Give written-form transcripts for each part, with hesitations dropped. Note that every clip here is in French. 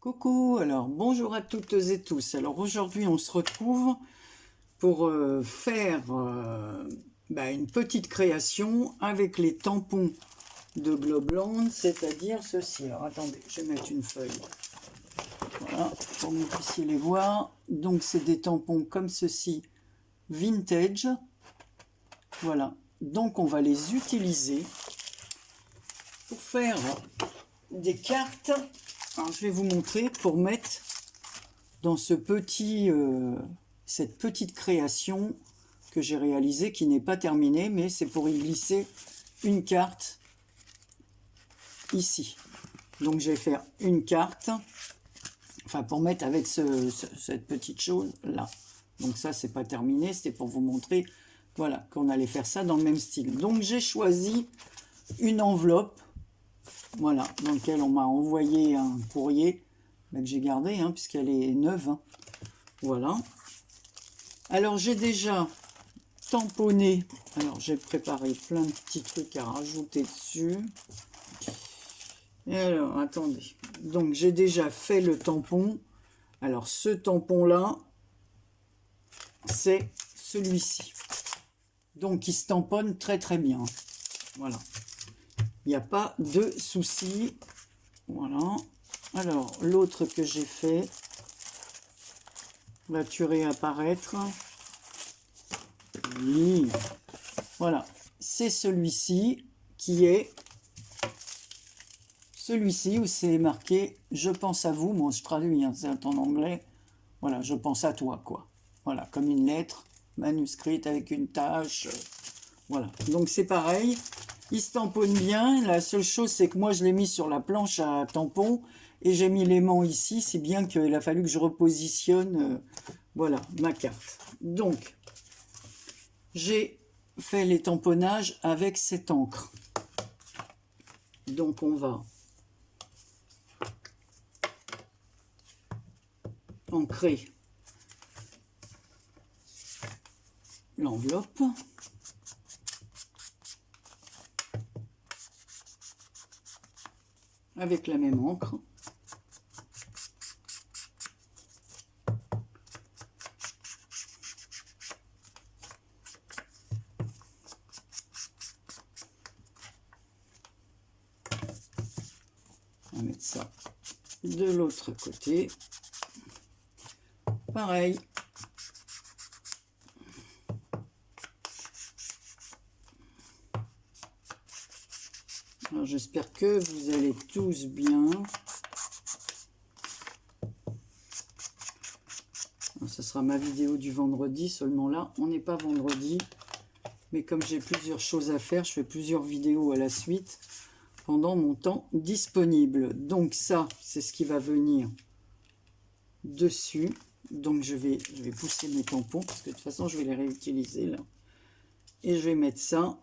Coucou, alors bonjour à toutes et tous. Alors aujourd'hui on se retrouve pour faire une petite création avec les tampons de Globland, c'est-à-dire ceci. Alors attendez, je vais mettre une feuille. Voilà, pour que vous puissiez les voir. Donc c'est des tampons comme ceci, vintage. Voilà, donc on va les utiliser pour faire des cartes. Alors je vais vous montrer pour mettre dans ce cette petite création que j'ai réalisée, qui n'est pas terminée, mais c'est pour y glisser une carte ici. Donc je vais faire une carte, enfin pour mettre avec cette petite chose là. Donc ça c'est pas terminé, c'était pour vous montrer, voilà, qu'on allait faire ça dans le même style. Donc j'ai choisi une enveloppe, voilà, dans laquelle on m'a envoyé un courrier que j'ai gardé, puisqu'elle est neuve. Voilà. Alors j'ai déjà tamponné. Alors j'ai préparé plein de petits trucs à rajouter dessus. Et alors attendez. Donc j'ai déjà fait le tampon. Alors ce tampon là, c'est celui-ci. Donc il se tamponne très très bien. Voilà. Il n'y a pas de souci. Voilà. Alors l'autre que j'ai fait, vas-tu réapparaître? Oui. Voilà, c'est celui-ci qui est celui-ci où c'est marqué « Je pense à vous ». Moi, je traduis, c'est en anglais. Voilà, je pense à toi, quoi. Voilà, comme une lettre manuscrite avec une tache. Voilà, donc c'est pareil. Il se tamponne bien. La seule chose, c'est que moi, je l'ai mis sur la planche à tampon et j'ai mis l'aimant ici. C'est bien qu'il a fallu que je repositionne voilà, ma carte. Donc, j'ai fait les tamponnages avec cette encre. Donc on va ancrer l'enveloppe. Avec la même encre. On va mettre ça de l'autre côté. Pareil. Alors j'espère que vous allez tous bien. Alors, ce sera ma vidéo du vendredi, seulement là, on n'est pas vendredi. Mais comme j'ai plusieurs choses à faire, je fais plusieurs vidéos à la suite pendant mon temps disponible. Donc ça, c'est ce qui va venir dessus. Donc je vais pousser mes tampons, parce que de toute façon, je vais les réutiliser là. Et je vais mettre ça,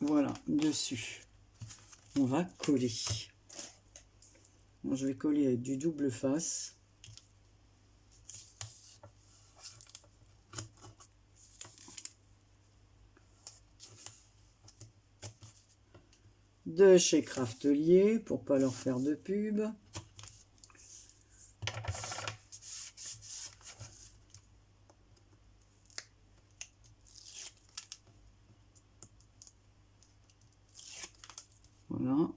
voilà, dessus. On va coller. Alors, je vais coller avec du double face. De chez Craftelier, pour pas leur faire de pub. Voilà.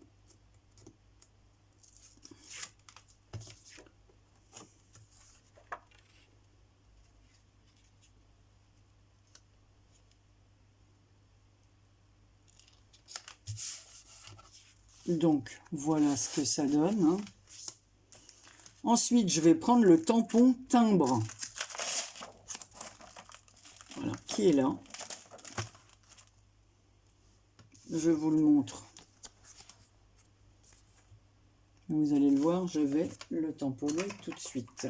Donc, voilà ce que ça donne. Ensuite, je vais prendre le tampon timbre. Voilà, qui est là. Je vous le montre. Vous allez le voir, je vais le tamponner tout de suite.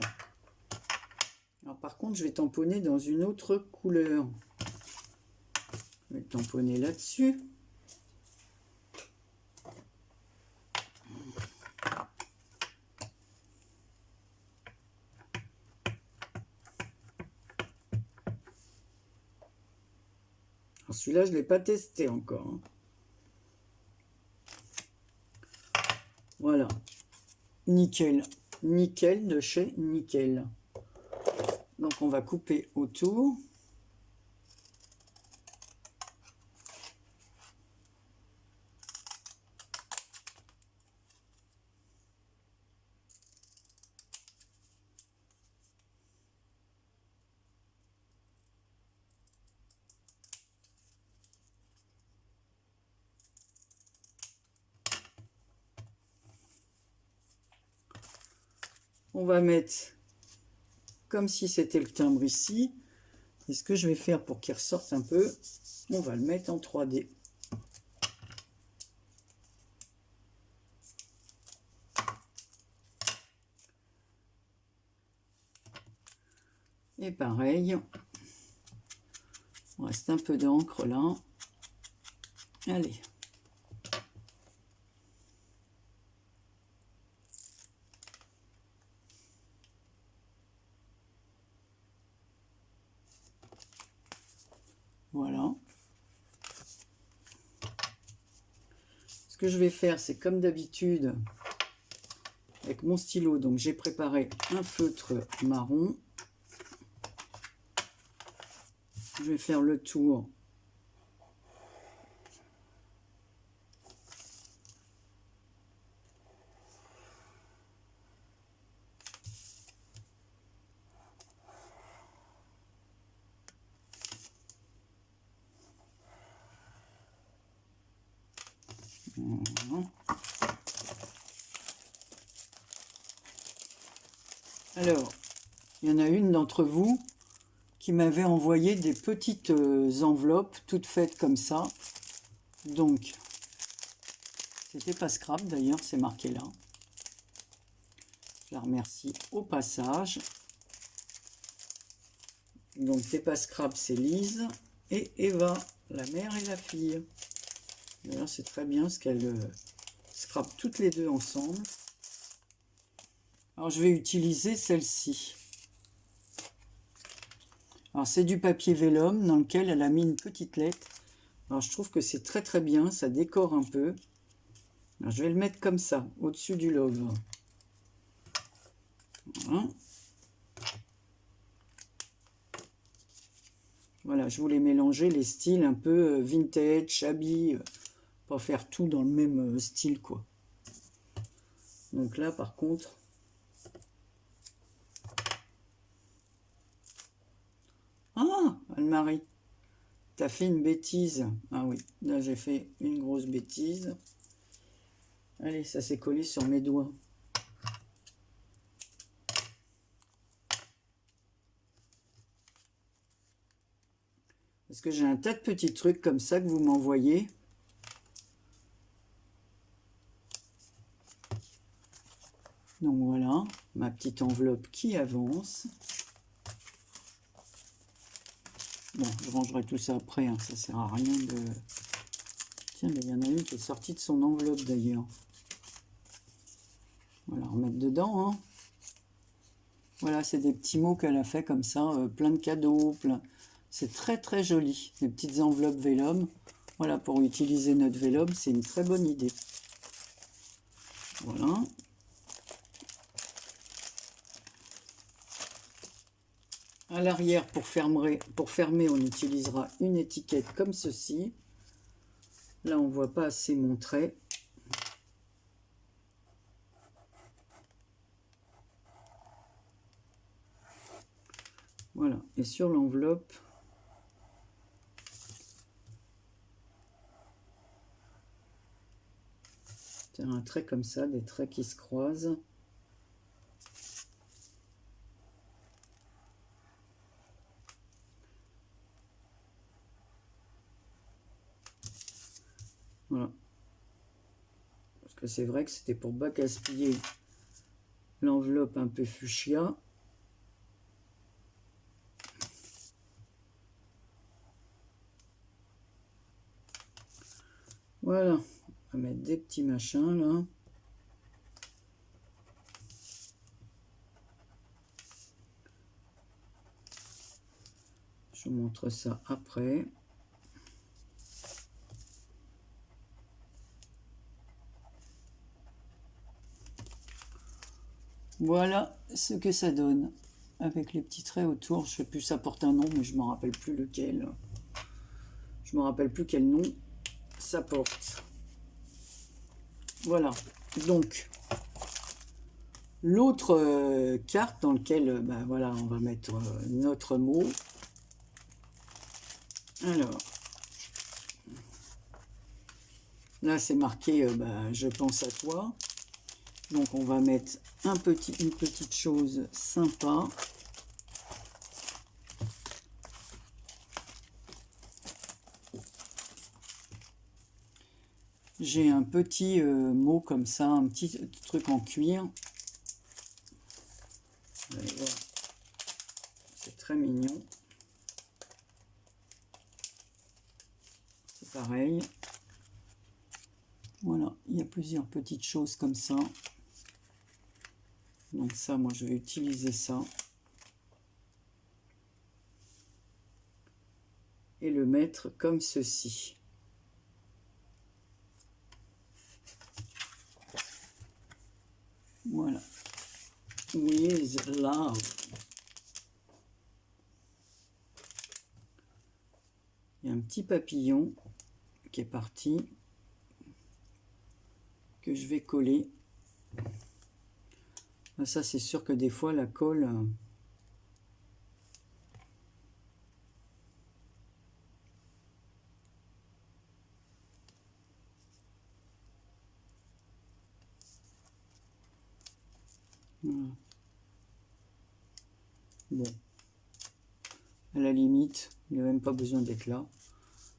Alors par contre, je vais tamponner dans une autre couleur. Je vais le tamponner là-dessus. celui-là, je ne l'ai pas testé encore. Hein. Voilà. Nickel. Nickel de chez Nickel. Donc, on va couper autour. On va mettre comme si c'était le timbre ici. Et ce que je vais faire pour qu'il ressorte un peu, on va le mettre en 3D. Et pareil, il reste un peu d'encre là. Allez. Voilà. Ce que je vais faire, c'est comme d'habitude, avec mon stylo, donc j'ai préparé un feutre marron. Je vais faire le tour. Voilà. Alors, il y en a une d'entre vous qui m'avait envoyé des petites enveloppes toutes faites comme ça. Donc, c'était pas scrap d'ailleurs, c'est marqué là. Je la remercie au passage. Donc, c'est pas scrap, c'est Lise et Eva, la mère et la fille. D'ailleurs, c'est très bien ce qu'elles scrapent toutes les deux ensemble. Alors, je vais utiliser celle-ci. Alors, c'est du papier vélum dans lequel elle a mis une petite lettre. Alors, je trouve que c'est très très bien, ça décore un peu. Alors, je vais le mettre comme ça, au-dessus du love. Voilà. Voilà, je voulais mélanger les styles un peu vintage, shabby, pas faire tout dans le même style, quoi. Donc là, par contre... Ah, Anne-Marie, t'as fait une bêtise. Ah oui, là j'ai fait une grosse bêtise. Allez, ça s'est collé sur mes doigts. Parce que j'ai un tas de petits trucs comme ça que vous m'envoyez. Donc voilà, ma petite enveloppe qui avance. Bon, je rangerai tout ça après, hein, ça sert à rien de... Tiens, mais il y en a une qui est sortie de son enveloppe d'ailleurs. On va la remettre dedans. Hein. Voilà, c'est des petits mots qu'elle a fait comme ça, plein de cadeaux, plein... C'est très très joli, des petites enveloppes vélum. Voilà, pour utiliser notre vélum, c'est une très bonne idée. Voilà. À l'arrière, pour fermer, on utilisera une étiquette comme ceci. Là, on ne voit pas assez mon trait. Voilà, et sur l'enveloppe, c'est un trait comme ça, des traits qui se croisent. Voilà. Parce que c'est vrai que c'était pour pas gaspiller l'enveloppe un peu fuchsia. Voilà, on va mettre des petits machins là. Je vous montre ça après. Voilà ce que ça donne. Avec les petits traits autour. Je sais plus, ça porte un nom, mais je ne me rappelle plus lequel. Je me rappelle plus quel nom ça porte. Voilà. Donc, l'autre carte dans laquelle, ben voilà, on va mettre notre mot. Alors, là c'est marqué je pense à toi. Donc on va mettre une petite chose sympa. J'ai un petit mot comme ça, un petit truc en cuir. C'est très mignon. C'est pareil. Voilà, il y a plusieurs petites choses comme ça. Donc ça, moi, je vais utiliser ça. Et le mettre comme ceci. Voilà. With love. Il y a un petit papillon qui est parti, que je vais coller. Ça, c'est sûr que des fois, la colle... Voilà. Bon. À la limite, il n'y a même pas besoin d'être là.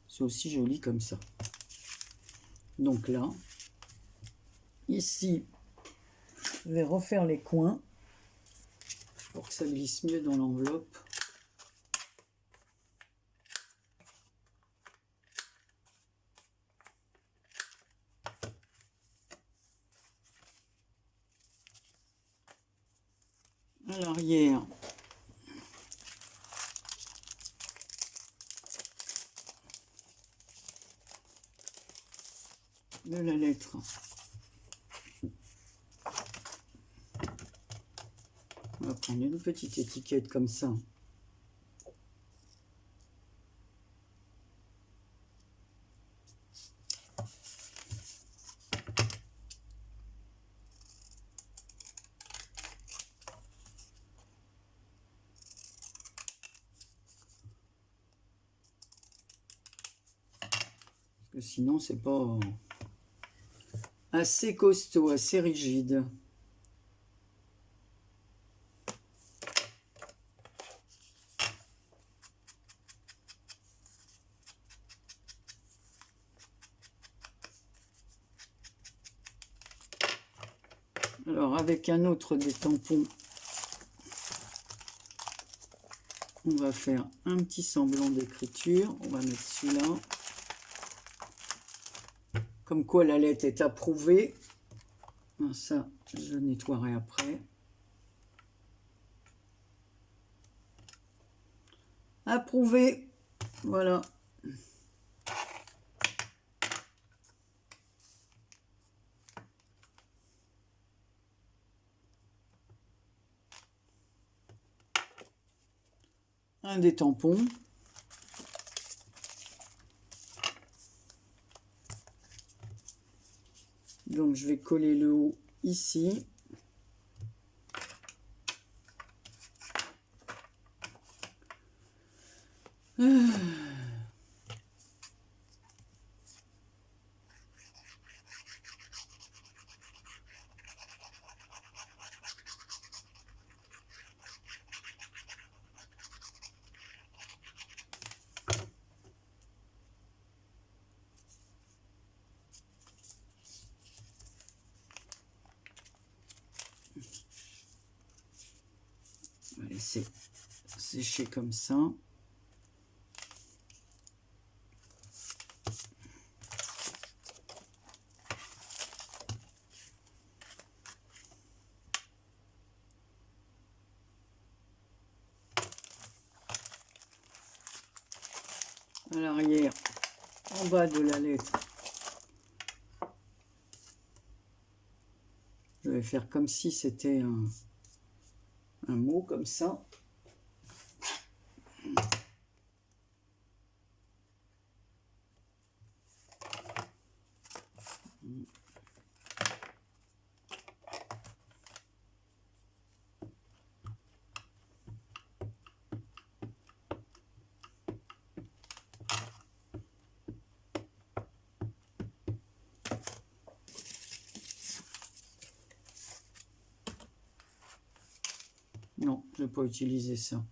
C'est aussi joli comme ça. Donc là, ici, je vais refaire les coins pour que ça glisse mieux dans l'enveloppe. À l'arrière, de la lettre, on va prendre une petite étiquette comme ça. Parce que sinon, c'est pas assez costaud, assez rigide. Alors, avec un autre des tampons, on va faire un petit semblant d'écriture. On va mettre celui-là. Comme quoi la lettre est approuvée. Ça, je nettoierai après. Approuvé. Voilà. Un des tampons. Donc je vais coller le haut ici. On va laisser sécher comme ça. À l'arrière, en bas de la lettre, je vais faire comme si c'était un mot comme ça. Non, je ne vais pas utiliser ça.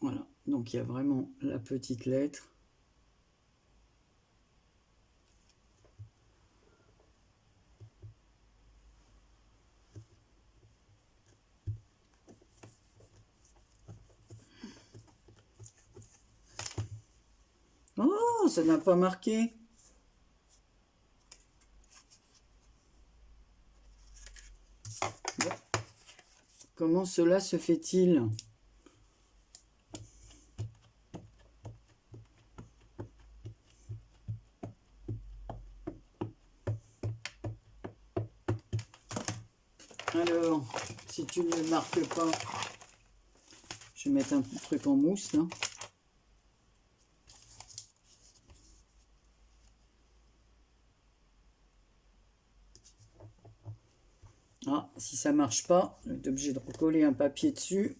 Voilà, donc il y a vraiment la petite lettre. Oh, ça n'a pas marqué. Bon. Comment cela se fait-il? Alors, si tu ne le marques pas, je vais mettre un truc en mousse là. Ah, si ça marche pas, je vais être obligé de recoller un papier dessus.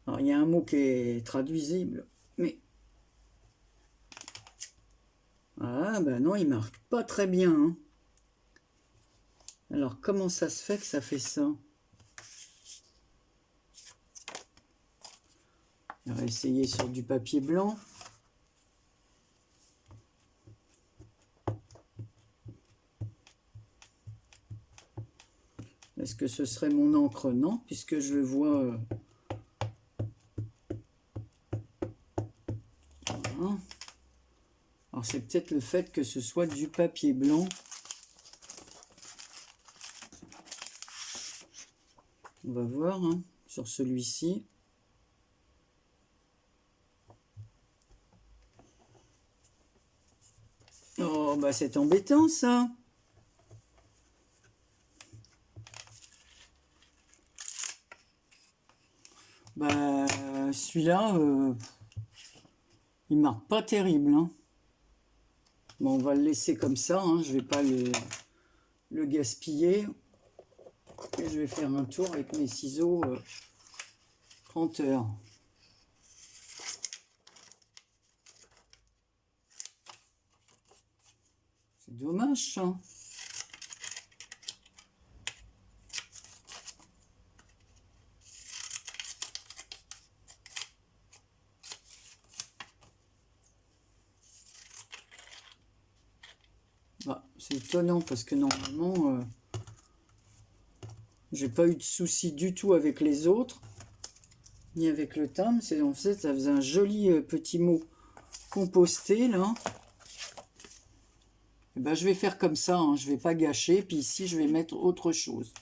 Alors, il y a un mot qui est traduisible, mais... Ah, ben non, il marque pas très bien. Hein. Alors, comment ça se fait que ça fait ça? On va essayer sur du papier blanc. Est-ce que ce serait mon encre? Non, puisque je le vois... Voilà. Alors, c'est peut-être le fait que ce soit du papier blanc. On va voir hein, sur celui-ci. Oh, bah c'est embêtant ça. Bah celui-là, il marque pas terrible. Hein. Bon, on va le laisser comme ça. Hein. Je vais pas le gaspiller. Et je vais faire un tour avec mes ciseaux 30 heures. C'est dommage ça. Bah, c'est étonnant parce que normalement, j'ai pas eu de soucis du tout avec les autres, ni avec le timbre. C'est en fait, ça faisait un joli petit mot composté là. Et ben, je vais faire comme ça, hein, je vais pas gâcher. Puis ici, je vais mettre autre chose.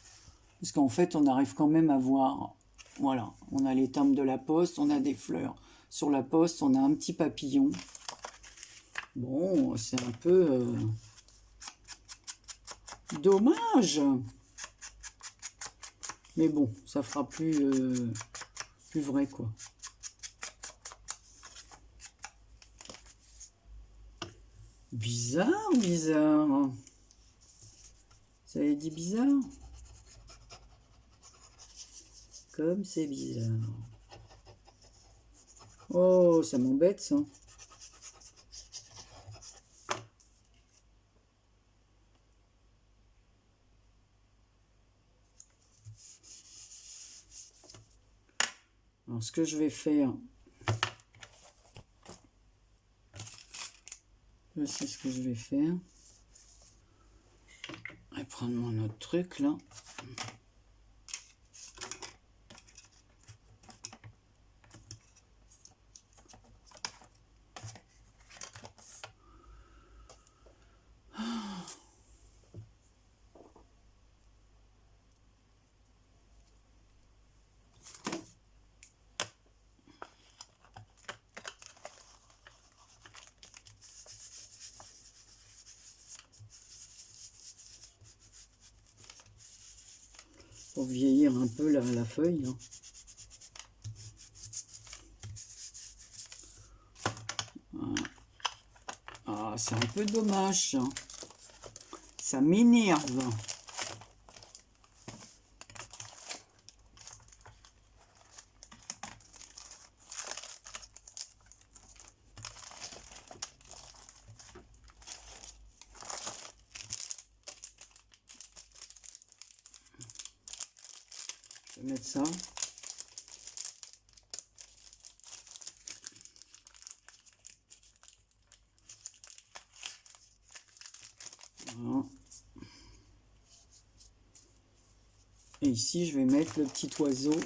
Parce qu'en fait, on arrive quand même à voir. Voilà, on a les timbres de la poste, on a des fleurs. Sur la poste, on a un petit papillon. Bon, c'est un peu dommage. Mais bon, ça fera plus vrai, quoi. Bizarre, bizarre. Ça avait dit bizarre? Comme c'est bizarre. Oh, ça m'embête, ça. Alors, ce que je vais faire... Je sais ce que je vais faire. Je vais prendre mon autre truc, là. pour vieillir un peu la feuille. Hein. Voilà. Ah, c'est un peu dommage. Hein. Ça m'énerve. Je vais mettre ça. Voilà. Et ici, je vais mettre le petit oiseau.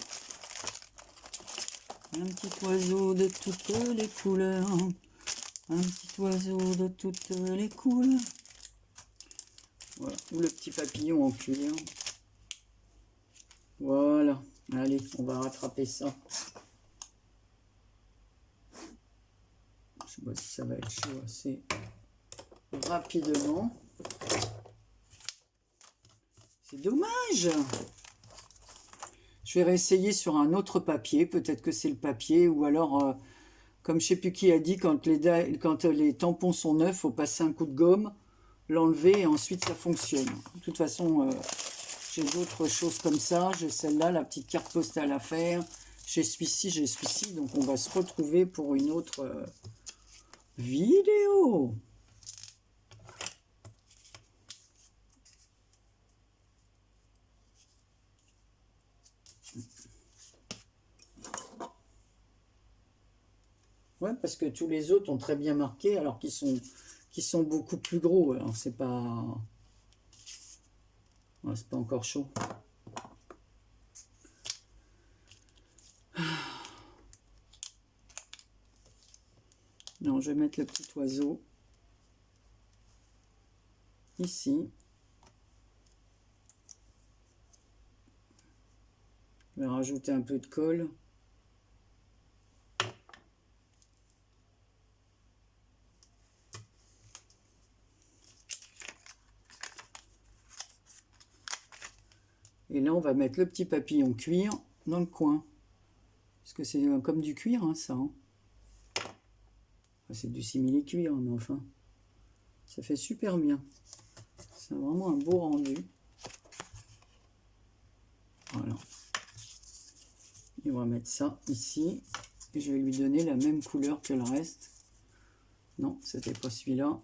Un petit oiseau de toutes les couleurs. Un petit oiseau de toutes les couleurs. Voilà. Ou le petit papillon en cuir. Voilà. Allez, on va rattraper ça. Je sais pas si ça va être chaud assez rapidement. C'est dommage. Je vais réessayer sur un autre papier. Peut-être que c'est le papier. Ou alors, comme je ne sais plus qui a dit, quand les tampons sont neufs, il faut passer un coup de gomme, l'enlever et ensuite ça fonctionne. De toute façon, j'ai d'autres choses comme ça. J'ai celle-là, la petite carte postale à faire. J'ai celui-ci. Donc on va se retrouver pour une autre vidéo. Ouais, parce que tous les autres ont très bien marqué, alors qu'ils sont beaucoup plus gros. Alors c'est pas... Ouais, c'est pas encore chaud. Non, je vais mettre le petit oiseau ici. Je vais rajouter un peu de colle. Et là, on va mettre le petit papillon cuir dans le coin. Parce que c'est comme du cuir, hein, ça. Hein. C'est du simili-cuir, mais enfin, ça fait super bien. C'est vraiment un beau rendu. Voilà. Et on va mettre ça ici. Et je vais lui donner la même couleur que le reste. Non, c'était pas celui-là.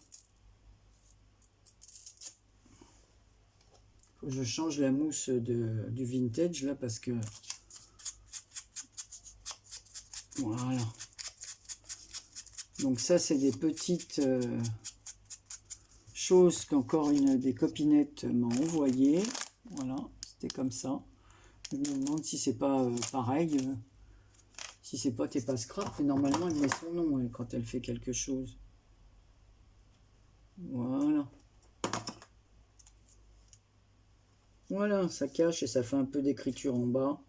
Faut que je change la mousse du vintage là parce que... Voilà. Donc ça, c'est des petites choses qu'encore une des copinettes m'a envoyées. Voilà, c'était comme ça. Je me demande si c'est pas pareil. Si c'est pas T'es pas scrap, mais normalement elle met son nom elle, quand elle fait quelque chose. Voilà. Voilà, ça cache et ça fait un peu d'écriture en bas.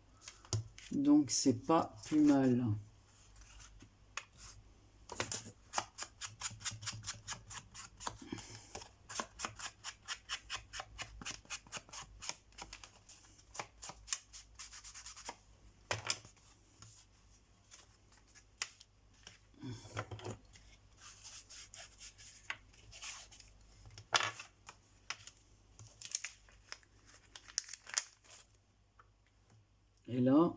Donc c'est pas plus mal. Et là,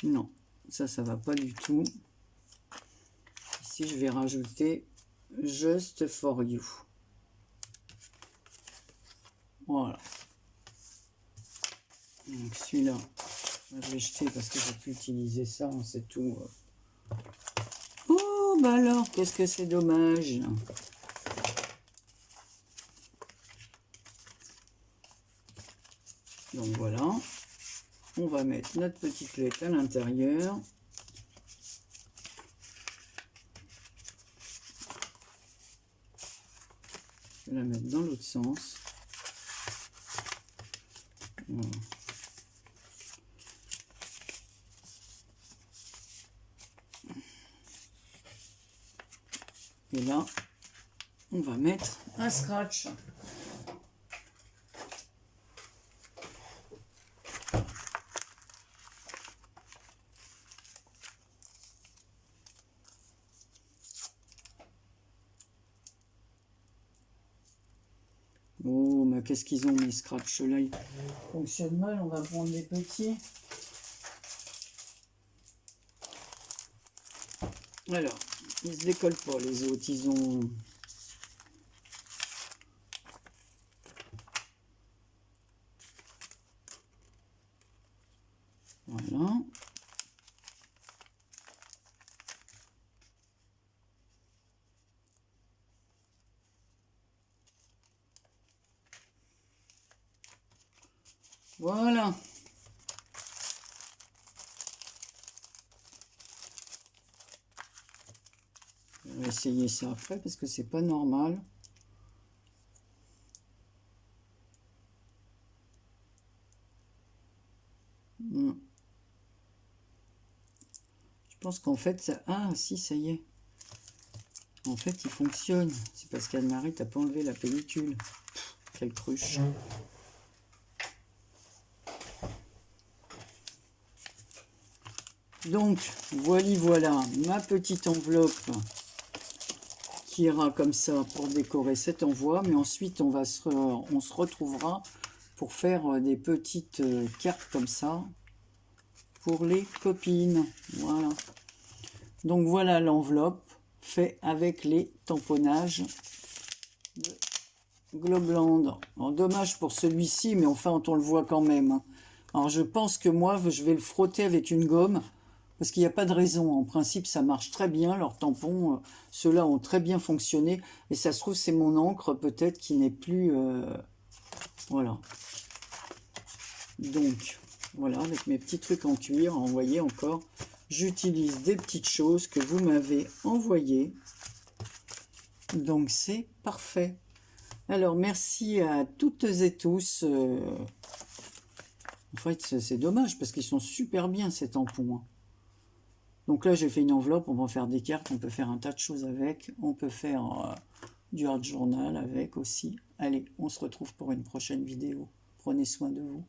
non, ça va pas du tout. Ici, je vais rajouter Just for You. Voilà. Donc celui-là, je vais jeter parce que j'ai pu utiliser ça, c'est tout. Oh, bah alors, qu'est-ce que c'est dommage. Donc voilà, on va mettre notre petite lettre à l'intérieur. Je vais la mettre dans l'autre sens. Voilà. Et là, on va mettre un scratch. Oh, mais qu'est-ce qu'ils ont, mes scratchs là? Ils fonctionnent mal, on va prendre les petits. Alors, ils se décollent pas, les autres, ils ont... Voilà. Voilà. On va essayer ça après parce que c'est pas normal. Je pense qu'en fait, ça... Ah, si, ça y est. En fait, il fonctionne. C'est parce qu'Anne-Marie, t'as pas enlevé la pellicule. Pff, quelle cruche. Donc, voilà ma petite enveloppe qui ira comme ça pour décorer cet envoi. Mais ensuite, on se retrouvera pour faire des petites cartes comme ça pour les copines. Voilà. Donc, voilà l'enveloppe fait avec les tamponnages de Globland. Alors, dommage pour celui-ci, mais enfin, on le voit quand même. Alors, je pense que moi, je vais le frotter avec une gomme. Parce qu'il n'y a pas de raison. En principe, ça marche très bien. Leurs tampons, ceux-là ont très bien fonctionné. Et ça se trouve, c'est mon encre peut-être qui n'est plus... voilà. Donc, voilà, avec mes petits trucs en cuir, envoyés encore. J'utilise des petites choses que vous m'avez envoyées. Donc, c'est parfait. Alors, merci à toutes et tous. En fait, c'est dommage parce qu'ils sont super bien, ces tampons. Donc là, j'ai fait une enveloppe, on va faire des cartes, on peut faire un tas de choses avec. On peut faire du art journal avec aussi. Allez, on se retrouve pour une prochaine vidéo. Prenez soin de vous.